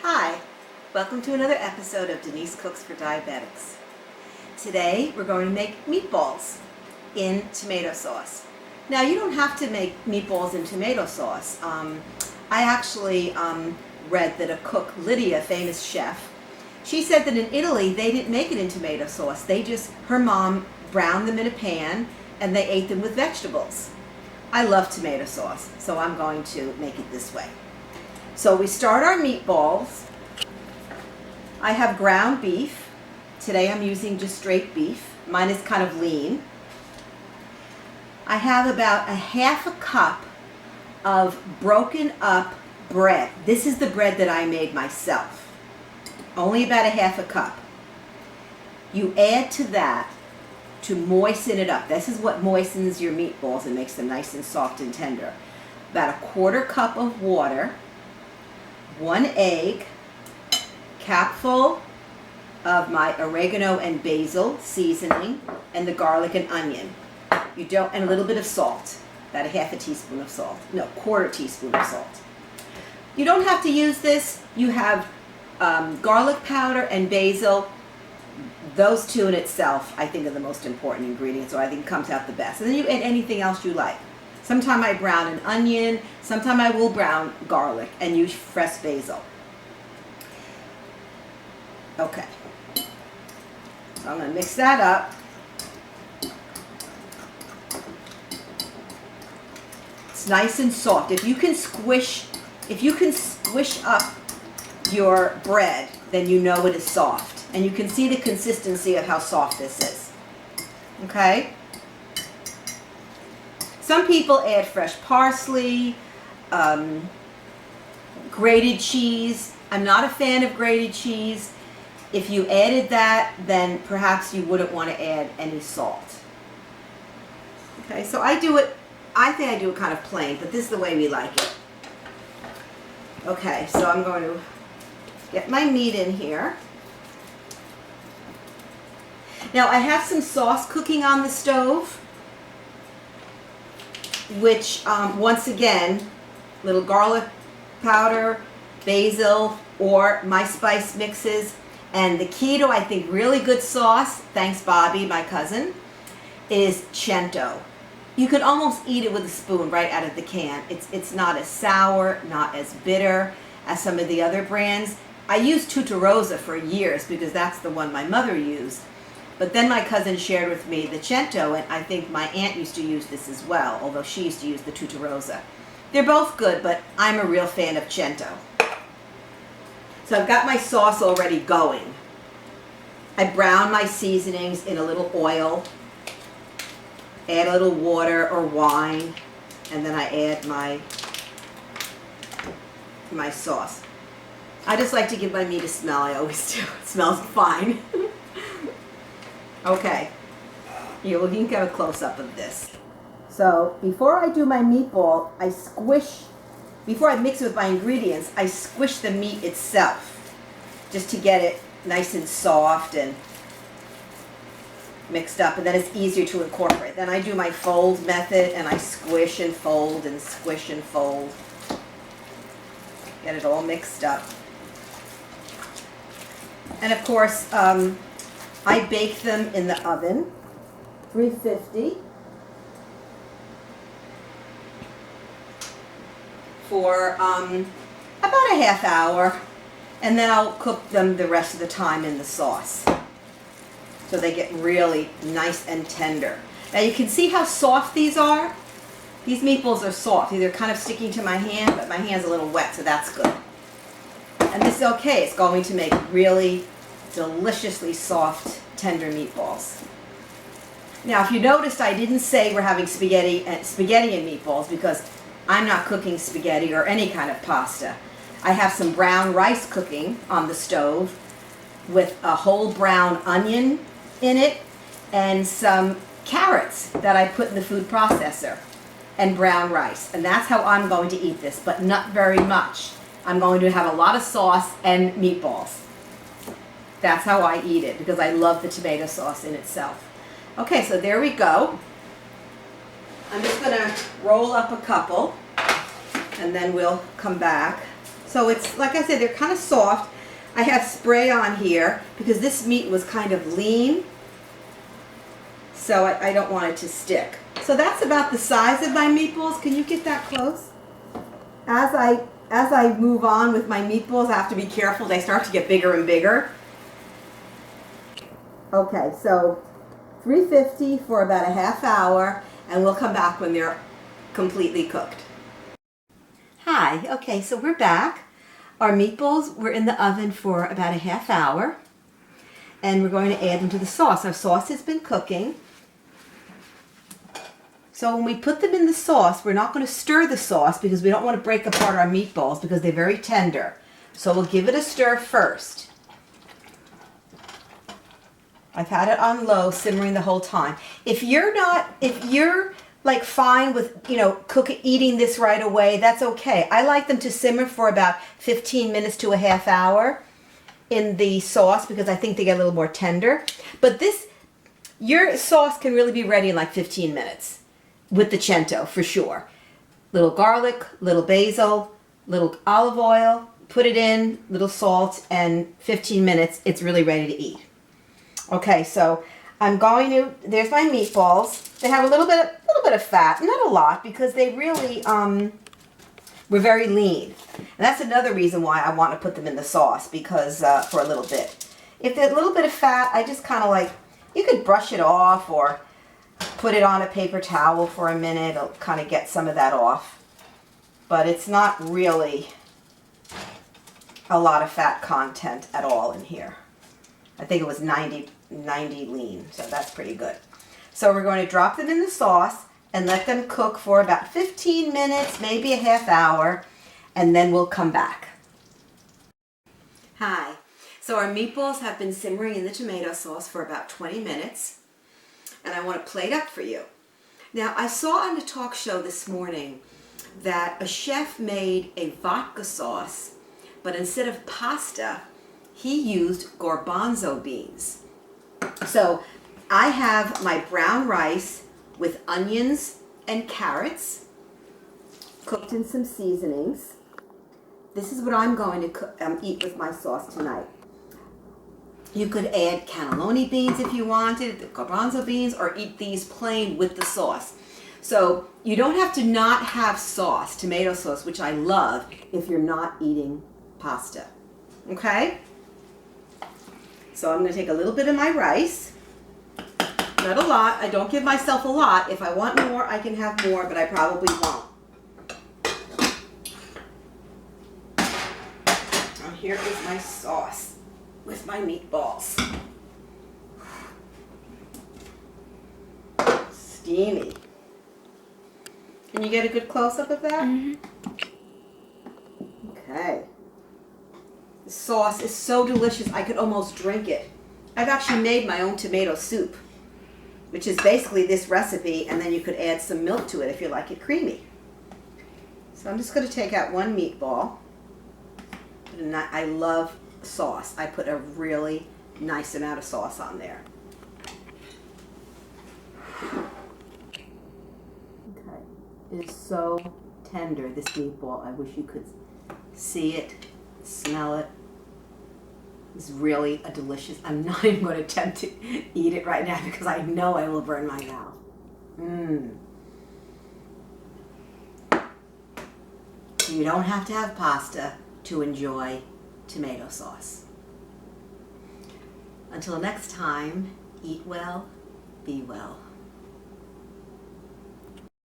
Hi, welcome to another episode of Denise Cooks for Diabetics. Today we're going to make meatballs in tomato sauce. Now you don't have to make meatballs in tomato sauce. I actually read that a cook, Lydia, famous chef, she said that in Italy they didn't make it in tomato sauce. Her mom browned them in a pan and they ate them with vegetables. I love tomato sauce, so I'm going to make it this way. So we start our meatballs. I have ground beef. Today I'm using just straight beef. Mine is kind of lean. I have about a half a cup of broken up bread. This is the bread that I made myself. Only about a half a cup. You add to that to moisten it up. This is what moistens your meatballs and makes them nice and soft and tender. About a quarter cup of water, 1 egg, capful of my oregano and basil seasoning, and the garlic and onion. And a little bit of salt, about a half a teaspoon of salt. No, quarter teaspoon of salt. You don't have to use this. You have garlic powder and basil. Those two in itself, I think, are the most important ingredients, so I think comes out the best. And then you add anything else you like. Sometimes I brown an onion, sometimes I will brown garlic and use fresh basil. Okay, so I'm going to mix that up. It's nice and soft. If you can squish up your bread, then you know it is soft. And you can see the consistency of how soft this is. Okay? Some people add fresh parsley, grated cheese. I'm not a fan of grated cheese. If you added that, then perhaps you wouldn't want to add any salt. Okay, so I think I do it kind of plain, but this is the way we like it. Okay, so I'm going to get my meat in here. Now I have some sauce cooking on the stove, which once again, little garlic powder, basil, or my spice mixes. And the key to, I think, really good sauce, thanks Bobby, my cousin, is Cento. You can almost eat it with a spoon right out of the can. It's not as sour, not as bitter as some of the other brands. I used Tutta for years because that's the one my mother used. But then my cousin shared with me the Cento, and I think my aunt used to use this as well, although she used to use the Tutta. They're both good, but I'm a real fan of Cento. So I've got my sauce already going. I brown my seasonings in a little oil, add a little water or wine, and then I add my sauce. I just like to give my meat a smell. I always do. It smells fine. Okay, you can get a close-up of this. So before I do my meatball, before I mix it with my ingredients, I squish the meat itself just to get it nice and soft and mixed up, and then it's easier to incorporate. Then I do my fold method and I squish and fold and squish and fold. Get it all mixed up. And of course, I bake them in the oven, 350, for about a half hour, and then I'll cook them the rest of the time in the sauce so they get really nice and tender. Now you can see how soft these are. These meatballs are soft. They're kind of sticking to my hand, but my hand's a little wet, so that's good. And this is okay. It's going to make really deliciously soft, tender meatballs. Now, if you noticed, I didn't say we're having spaghetti and meatballs because I'm not cooking spaghetti or any kind of pasta. I have some brown rice cooking on the stove with a whole brown onion in it and some carrots that I put in the food processor and brown rice. And that's how I'm going to eat this, but not very much. I'm going to have a lot of sauce and meatballs. That's how I eat it because I love the tomato sauce in itself. Okay, so there we go. I'm just going to roll up a couple and then we'll come back So it's, like I said, they're kind of soft. I have spray on here because this meat was kind of lean. So I don't want it to stick. So that's about the size of my meatballs. Can you get that close? As I move on with my meatballs, I have to be careful. They start to get bigger and bigger. Okay, so 350 for about a half hour, and we'll come back when they're completely cooked. Hi, okay, so we're back. Our meatballs were in the oven for about a half hour, and we're going to add them to the sauce. Our sauce has been cooking. So when we put them in the sauce, we're not going to stir the sauce because we don't want to break apart our meatballs because they're very tender. So we'll give it a stir first. I've had it on low, simmering the whole time. If you're like fine with, eating this right away, that's okay. I like them to simmer for about 15 minutes to a half hour in the sauce because I think they get a little more tender. But your sauce can really be ready in like 15 minutes. With the Cento, for sure. Little garlic, little basil, little olive oil, put it in, little salt, and 15 minutes, it's really ready to eat. Okay, so there's my meatballs. They have a little bit of fat, not a lot, because they really were very lean. And that's another reason why I want to put them in the sauce, because for a little bit. If there's a little bit of fat, I just kind of you could brush it off or put it on a paper towel for a minute. It'll kind of get some of that off. But it's not really a lot of fat content at all in here. I think it was 90 lean, so that's pretty good. So we're going to drop them in the sauce and let them cook for about 15 minutes, maybe a half hour, and then we'll come back. Hi. So our meatballs have been simmering in the tomato sauce for about 20 minutes. And I want to plate up for you. Now, I saw on a talk show this morning that a chef made a vodka sauce, but instead of pasta, he used garbanzo beans. So I have my brown rice with onions and carrots, cooked in some seasonings. This is what I'm going to eat with my sauce tonight. You could add cannelloni beans if you wanted, the garbanzo beans, or eat these plain with the sauce. So you don't have to not have sauce, tomato sauce, which I love, if you're not eating pasta. Okay? So I'm going to take a little bit of my rice. Not a lot. I don't give myself a lot. If I want more, I can have more, but I probably won't. Now here is my sauce with my meatballs. Steamy. Can you get a good close-up of that? Mm-hmm. Okay. The sauce is so delicious, I could almost drink it. I've actually made my own tomato soup, which is basically this recipe, and then you could add some milk to it if you like it creamy. So I'm just going to take out one meatball. And I love sauce. I put a really nice amount of sauce on there. Okay. It is so tender, this meatball. I wish you could see it, smell it. It's really a delicious. I'm not even going to attempt to eat it right now because I know I will burn my mouth. You don't have to have pasta to enjoy tomato sauce. Until next time, eat well, be well.